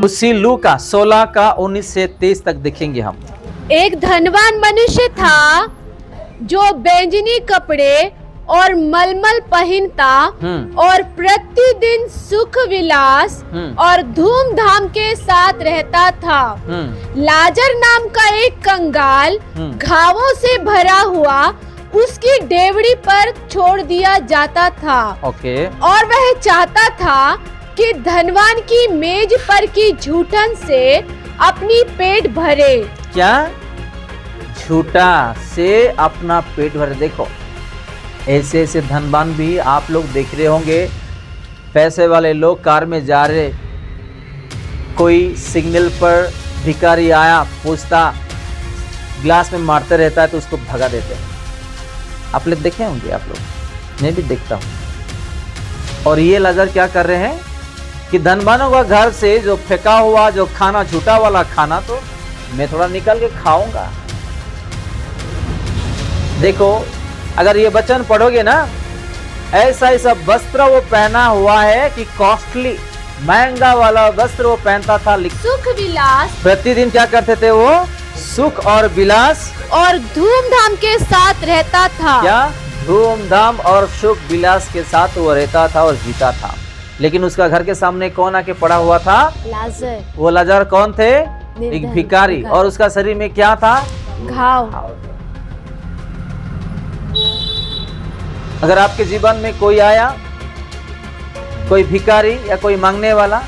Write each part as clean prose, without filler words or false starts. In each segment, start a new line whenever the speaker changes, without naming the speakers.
उसी लू का 16 का 19 से 23 तक देखेंगे हम।
एक धनवान मनुष्य था जो बैंगनी कपड़े और मलमल पहनता और प्रतिदिन सुख विलास और धूमधाम के साथ रहता था। लाजर नाम का एक कंगाल घावों से भरा हुआ उसकी डेवड़ी पर छोड़ दिया जाता था। और वह चाहता था कि धनवान की मेज पर की झूठन से अपनी पेट भरे।
क्या? झूठा से अपना पेट भरे। देखो, ऐसे ऐसे धनवान भी आप लोग देख रहे होंगे। पैसे वाले लोग कार में जा रहे, कोई सिग्नल पर भिखारी आया, पूछता, ग्लास में मारते रहता है तो उसको भगा देते हैं। आप लोग देखे होंगे, आप लोग, मैं भी देखता हूँ। और ये लाजर क्या कर रहे हैं कि धनवानों का घर से जो फेंका हुआ जो खाना, झूठा वाला खाना, तो मैं थोड़ा निकाल के खाऊंगा। देखो, अगर ये वचन पढ़ोगे ना, ऐसा ऐसा वस्त्र वो पहना हुआ है कि कॉस्टली, महंगा वाला वस्त्र वो पहनता था।
सुख विलास,
प्रतिदिन क्या करते थे वो? सुख और विलास
और धूमधाम के साथ रहता था।
क्या? धूमधाम और सुख विलास के साथ वो रहता था और जीता था। लेकिन उसका घर के सामने कौन आके पड़ा हुआ था?
लाजर।
वो लाजर कौन थे? एक भिखारी। और उसका शरीर में क्या था?
घाव।
अगर आपके जीवन में कोई आया, कोई भिखारी या कोई मांगने वाला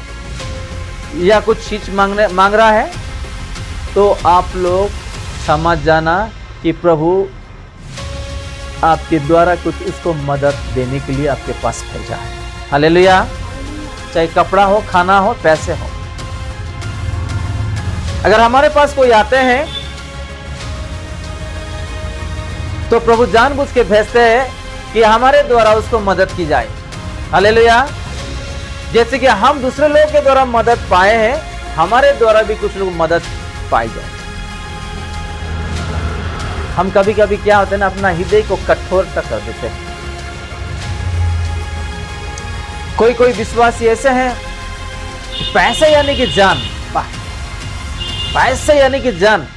या कुछ चीज मांग रहा है, तो आप लोग समझ जाना कि प्रभु आपके द्वारा कुछ उसको मदद देने के लिए आपके पास भेजा है। हालेलुया। चाहे कपड़ा हो, खाना हो, पैसे हो। अगर हमारे पास कोई आते हैं तो प्रभु जानबूझ के भेजते हैं कि हमारे द्वारा उसको मदद की जाए। हालेलुया। जैसे कि हम दूसरे लोगों के द्वारा मदद पाए हैं, हमारे द्वारा भी कुछ लोग मदद पाई जाए। हम कभी कभी क्या होते हैं ना, अपना हृदय को कठोर तक कर देते हैं। कोई कोई विश्वासी ऐसे हैं, पैसे यानी कि जान, पैसे यानी कि जान।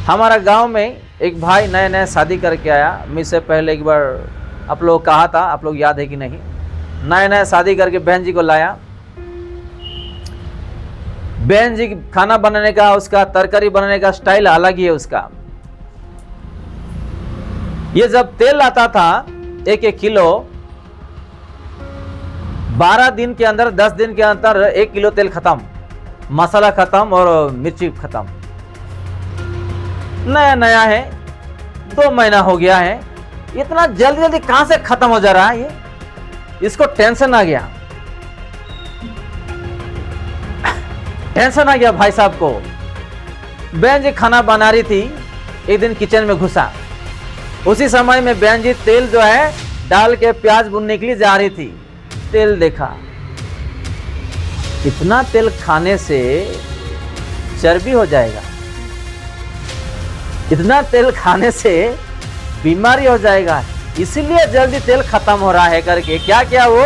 हमारा गांव में एक भाई नया नया शादी करके आया। मुझसे पहले एक बार आप लोग कहा था, आप लोग याद है कि नहीं? नया नया शादी करके बहन जी को लाया। बहन जी खाना बनाने का, उसका तरकारी बनाने का स्टाइल अलग ही है उसका। ये जब तेल आता था 1-1 किलो, 12 दिन के अंदर, 10 दिन के अंदर 1 किलो तेल खत्म, मसाला खत्म और मिर्ची खत्म। नया नया है, 2 महीना हो गया है, इतना जल्दी जल्दी कहां से खत्म हो जा रहा है? ये इसको टेंशन आ गया, टेंशन आ गया भाई साहब को। बहन जी खाना बना रही थी, एक दिन किचन में घुसा। उसी समय में बहन जी तेल जो है डाल के प्याज भूनने के लिए जा रही थी। तेल देखा, इतना तेल खाने से चर्बी हो जाएगा, इतना तेल खाने से बीमारी हो जाएगा, इसीलिए जल्दी तेल खत्म हो रहा है करके क्या किया, वो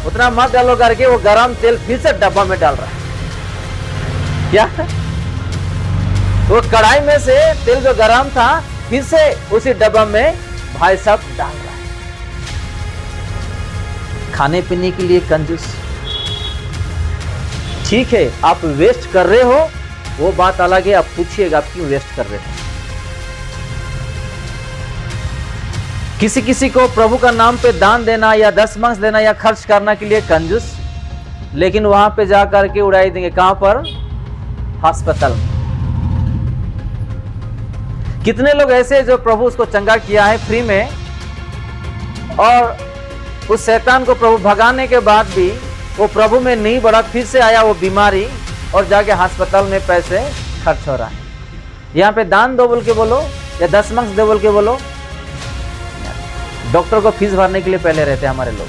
उतना मत डालो करके वो गरम तेल फिर से डब्बा में डाल रहा है। क्या? वो कढ़ाई में से तेल जो गरम था फिर से उसी डब्बा में भाई साहब डाल रहा है। खाने पीने के लिए कंजूस। ठीक है, आप वेस्ट कर रहे हो, वो बात अलग है, आप पूछिएगा आप क्यों वेस्ट कर रहे हो। किसी किसी को प्रभु का नाम पे दान देना या दशमांश देना या खर्च करना के लिए कंजूस, लेकिन वहां पे जाकर के उड़ाई देंगे। कहां पर? अस्पताल। कितने लोग ऐसे जो प्रभु उसको चंगा किया है फ्री में, और उस शैतान को प्रभु भगाने के बाद भी वो प्रभु में नहीं बढ़ा, फिर से आया वो बीमारी और जाके अस्पताल में पैसे खर्च हो रहा है। यहाँ पे दान दो बोल के बोलो या दशमांश दो बोल के बोलो, डॉक्टर को फीस भरने के लिए पहले रहते हैं हमारे लोग।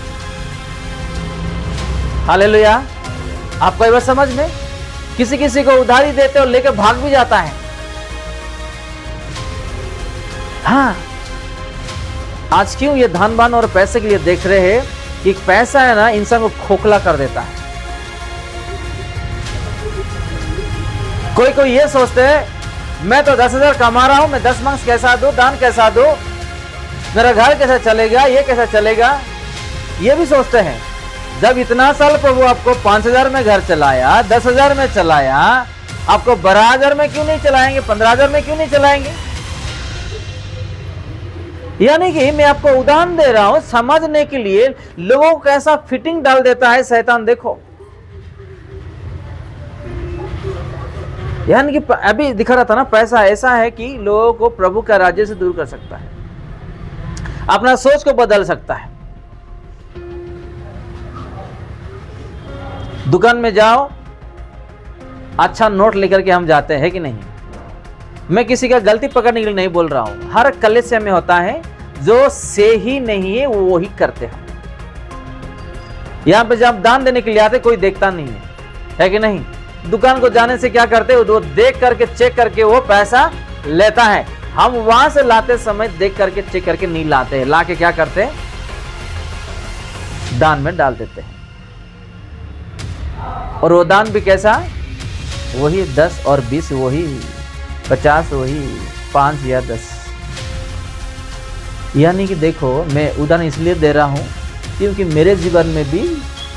हालेलुया। आपको ये बात समझ में? किसी किसी को उधारी देते और लेकर भाग भी जाता है। हाँ, आज क्यों ये धनवान और पैसे के लिए देख रहे हैं? कि पैसा है ना इंसान को खोखला कर देता है। कोई कोई ये सोचते हैं मैं तो 10,000 कमा रहा हूं, मैं 10 मांस कैसा दूं, दान कैसा दूं, मेरा घर कैसा चलेगा, ये कैसा चलेगा, ये भी सोचते हैं। जब इतना साल प्रभु आपको 5,000 में घर चलाया, 10,000 में चलाया, आपको 12,000 में क्यों नहीं चलाएंगे, 15,000 में क्यों नहीं चलाएंगे? यानी कि मैं आपको उदाहरण दे रहा हूं समझने के लिए, लोगों को कैसा फिटिंग डाल देता है शैतान। देखो, यानी कि अभी दिखा रहा था ना, पैसा ऐसा है कि लोगों को प्रभु का राज्य से दूर कर सकता है, अपना सोच को बदल सकता है। दुकान में जाओ, अच्छा नोट लेकर के हम जाते हैं कि नहीं? मैं किसी का गलती पकड़ने के लिए नहीं बोल रहा हूं, हर कलेसिया में होता है, जो से ही नहीं है वो ही करते हैं। यहां पे जब दान देने के लिए आते कोई देखता नहीं है कि नहीं? दुकान को जाने से क्या करते हैं, वो देख करके चेक करके वो पैसा लेता है। हम वहां से लाते समय देख करके चेक करके नहीं लाते हैं, ला के क्या करते हैं, दान में डाल देते हैं। और वो दान भी कैसा, वही 10 और 20, वही 50, वही 5 या 10। यानी कि देखो, मैं उदाहरण इसलिए दे रहा हूं क्योंकि मेरे जीवन में भी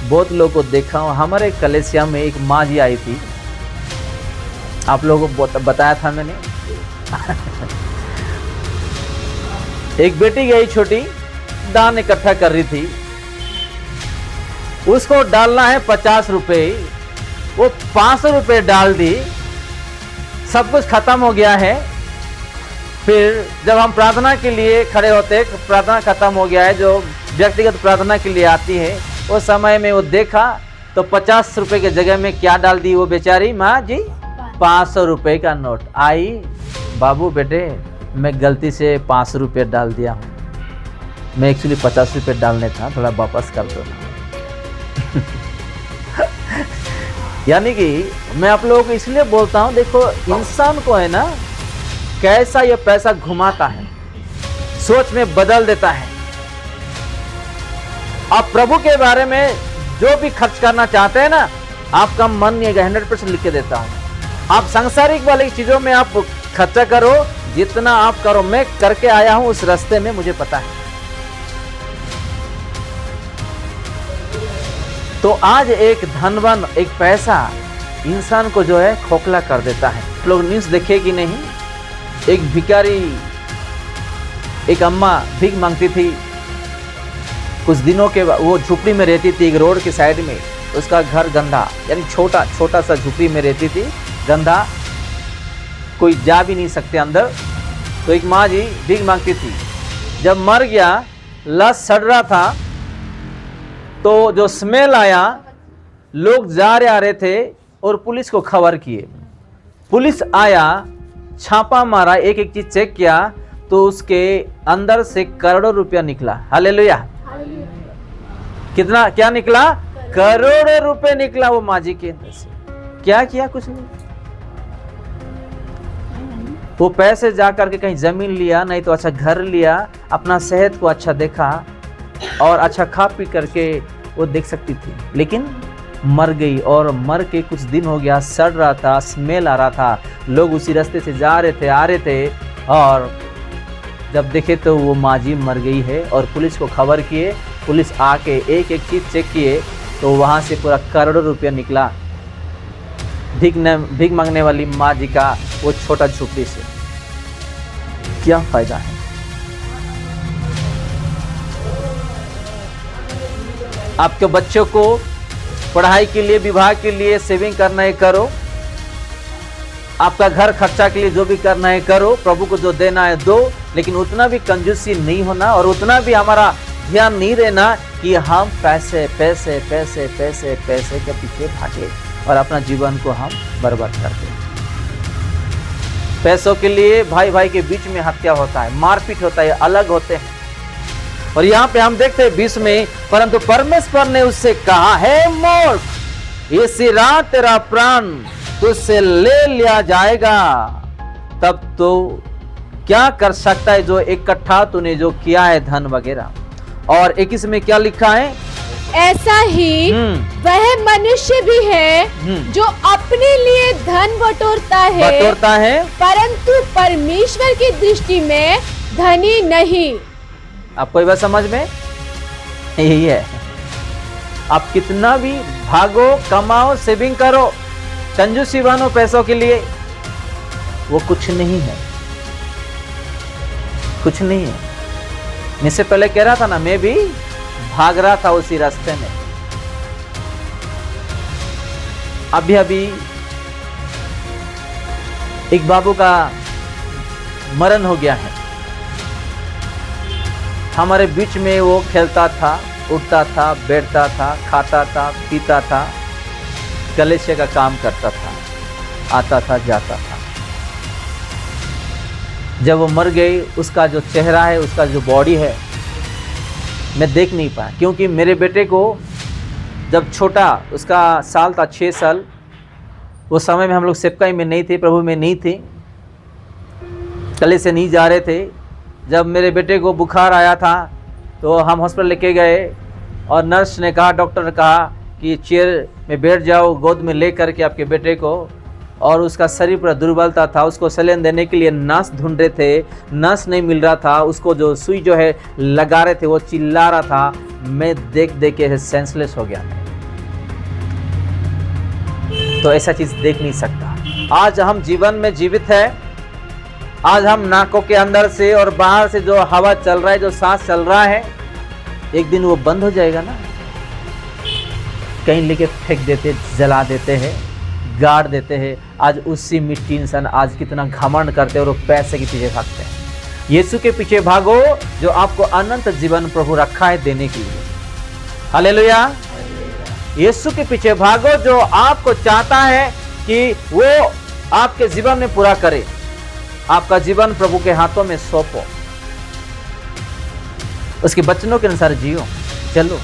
बहुत लोगों को देखा हूं। हमारे कलेसिया में एक माँ जी आई थी, आप लोगों को बताया था मैंने। एक बेटी गई छोटी, दान इकट्ठा कर रही थी, उसको डालना है 50 रुपए, वो 500 रुपए डाल दी, सब कुछ खत्म हो गया है। फिर जब हम प्रार्थना के लिए खड़े होते, प्रार्थना खत्म हो गया है, जो व्यक्तिगत प्रार्थना के लिए आती है, उस समय में वो देखा तो 50 रुपए की जगह में क्या डाल दी वो बेचारी माँ जी, 500 रुपए का नोट। आई, बाबू बेटे मैं गलती से 500 रुपये डाल दिया हूँ, मैं एक्चुअली 50 रुपये डालने था, थोड़ा वापस कर दो। यानी कि मैं आप लोगों को इसलिए बोलता हूँ, देखो इंसान को है ना कैसा ये पैसा घुमाता है, सोच में बदल देता है। आप प्रभु के बारे में जो भी खर्च करना चाहते हैं ना, आपका मन ये 100% लिख के देता हूं। आप सांसारिक वाली चीजों में आप खर्चा करो, जितना आप करो, मैं करके आया हूं उस रास्ते में, मुझे पता है। तो आज एक धनवान, एक पैसा इंसान को जो है खोखला कर देता है। लोग न्यूज़ देखे कि नहीं, एक भिखारी, एक अम्मा भीख मांगती थी, कुछ दिनों के बाद वो झुपड़ी में रहती थी, एक रोड के साइड में, उसका घर गंदा, यानी छोटा सा झुपड़ी में रहती थी, गंदा, कोई जा भी नहीं सकते अंदर। तो एक माँ जी भीख मांगती थी, जब मर गया, लाश सड़ रहा था, तो जो स्मेल आया, लोग जा रहे आ रहे थे और पुलिस को खबर किए। पुलिस आया, छापा मारा, एक एक चीज चेक किया, तो उसके अंदर से करोड़ों रुपया निकला। हालेलुया। कितना, क्या निकला? करोड़ों रुपए निकला वो माँ जी के अंदर से। क्या किया? कुछ नहीं। वो पैसे जा करके कहीं जमीन लिया, नहीं तो अच्छा घर लिया, अपना सेहत को अच्छा देखा और अच्छा खा पी करके वो देख सकती थी, लेकिन मर गई। और मर के कुछ दिन हो गया, सड़ रहा था, स्मेल आ रहा था, लोग उसी रास्ते से जा रहे थे, आ रहे थे, और जब देखे तो वो माँ जी मर गई है। और पुलिस को खबर किए, पुलिस आके एक एक चीज़ चेक किए, तो वहाँ से पूरा करोड़ों रुपया निकला भीख मांगने वाली माँ जी का वो छोटा झोपड़ी से। क्या फायदा है? आपके बच्चों को पढ़ाई के लिए, विवाह के लिए सेविंग करना है करो, आपका घर खर्चा के लिए जो भी करना है करो, प्रभु को जो देना है दो, लेकिन उतना भी कंजूसी नहीं होना और उतना भी हमारा ध्यान नहीं रहना कि हम पैसे पैसे पैसे पैसे पैसे के पीछे भागे और अपना जीवन को हम बर्बाद कर दें। पैसों के लिए भाई भाई के बीच में हत्या होता है, मारपीट होता है, अलग होते हैं। और यहाँ पे हम देखते हैं 20 में, परंतु परमेश्वर ने उससे कहा, हे मूर्ख, इसी रात तेरा प्राण तुझसे ले लिया जाएगा, तब तो क्या कर सकता है जो इकट्ठा तूने जो किया है धन वगैरह। और 21 में क्या लिखा है?
ऐसा ही वह मनुष्य भी है जो अपने लिए धन बटोरता है परंतु परमेश्वर की दृष्टि में धनी नहीं।
आपको ये बात समझ में? यही है, आप कितना भी भागो, कमाओ, सेविंग करो, कंजूसी बनो पैसों के लिए, वो कुछ नहीं है, कुछ नहीं है। मैं इससे पहले कह रहा था ना, मैं भी भाग रहा था उसी रास्ते में। अभी एक बाबू का मरण हो गया है। हमारे बीच में वो खेलता था, उठता था, बैठता था, खाता था, पीता था, कलेशे का काम करता था, आता था, जाता था। जब वो मर गई, उसका जो चेहरा है, उसका जो बॉडी है, मैं देख नहीं पाया, क्योंकि मेरे बेटे को जब छोटा, उसका साल था 6 साल, वो समय में हम लोग सेवकाई में नहीं थे, प्रभु में नहीं थे, कले से नहीं जा रहे थे। जब मेरे बेटे को बुखार आया था तो हम हॉस्पिटल लेके गए और नर्स ने कहा, डॉक्टर ने कहा कि चेयर में बैठ जाओ, गोद में ले करके आपके बेटे को। और उसका शरीर पूरा दुर्बलता था, उसको सलाइन देने के लिए नर्स ढूंढ रहे थे, नर्स नहीं मिल रहा था, उसको जो सुई जो है लगा रहे थे, वो चिल्ला रहा था। मैं देख देख के सेंसलेस हो गया। तो ऐसा चीज देख नहीं सकता। आज हम जीवन में जीवित है, आज हम नाकों के अंदर से और बाहर से जो हवा चल रहा है, जो सांस चल रहा है, एक दिन वो बंद हो जाएगा ना। कहीं लेके फेंक देते, जला देते हैं, गाड़ देते हैं। आज उसी मिट्टी इंसान आज कितना घमंड करते हैं और पैसे के पीछे भागते हैं। यीशु के पीछे भागो जो आपको अनंत जीवन प्रभु रखा है देने के लिए। हालेलुया। यीशु के पीछे भागो जो आपको चाहता है कि वो आपके जीवन में पूरा करे। आपका जीवन प्रभु के हाथों में सौंपो, उसके वचनों के अनुसार जियो, चलो।